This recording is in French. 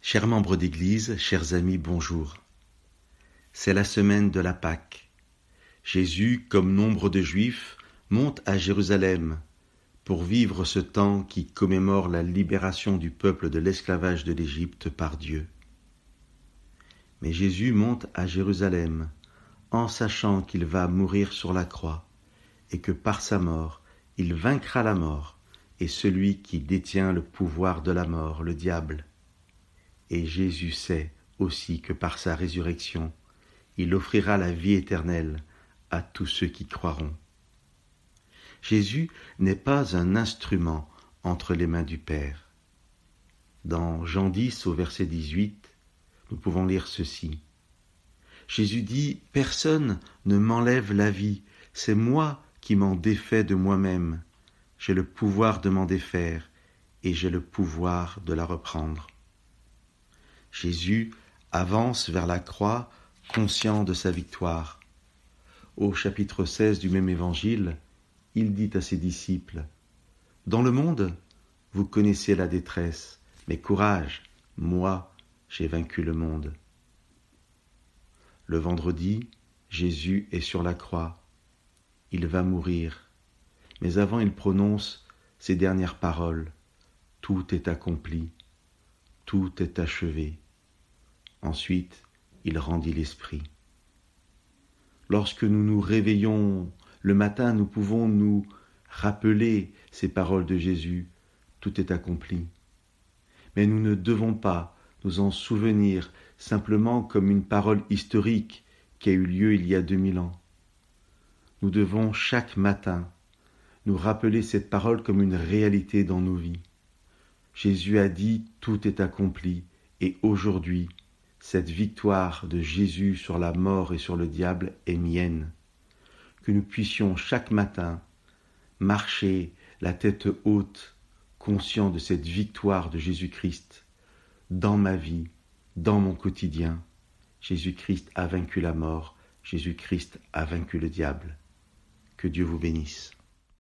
Chers membres d'Église, chers amis, bonjour. C'est la semaine de la Pâque. Jésus, comme nombre de Juifs, monte à Jérusalem pour vivre ce temps qui commémore la libération du peuple de l'esclavage de l'Égypte par Dieu. Mais Jésus monte à Jérusalem en sachant qu'il va mourir sur la croix et que par sa mort, il vaincra la mort et celui qui détient le pouvoir de la mort, le diable. Et Jésus sait aussi que par sa résurrection, il offrira la vie éternelle à tous ceux qui croiront. Jésus n'est pas un instrument entre les mains du Père. Dans Jean 10 au verset 18, nous pouvons lire ceci. Jésus dit « Personne ne m'enlève la vie, c'est moi qui m'en défais de moi-même. J'ai le pouvoir de m'en défaire et j'ai le pouvoir de la reprendre. » Jésus avance vers la croix, conscient de sa victoire. Au chapitre 16 du même évangile, il dit à ses disciples « Dans le monde, vous connaissez la détresse, mais courage, moi, j'ai vaincu le monde. » Le vendredi, Jésus est sur la croix. Il va mourir. Mais avant, il prononce ces dernières paroles. Tout est accompli. Tout est achevé. Ensuite, il rendit l'esprit. Lorsque nous nous réveillons le matin, nous pouvons nous rappeler ces paroles de Jésus. Tout est accompli. Mais nous ne devons pas nous en souvenir simplement comme une parole historique qui a eu lieu il y a 2000 ans. Nous devons chaque matin nous rappeler cette parole comme une réalité dans nos vies. Jésus a dit « Tout est accompli » et aujourd'hui, cette victoire de Jésus sur la mort et sur le diable est mienne. Que nous puissions chaque matin marcher la tête haute, conscients de cette victoire de Jésus-Christ dans ma vie, dans mon quotidien. Jésus-Christ a vaincu la mort, Jésus-Christ a vaincu le diable. Que Dieu vous bénisse.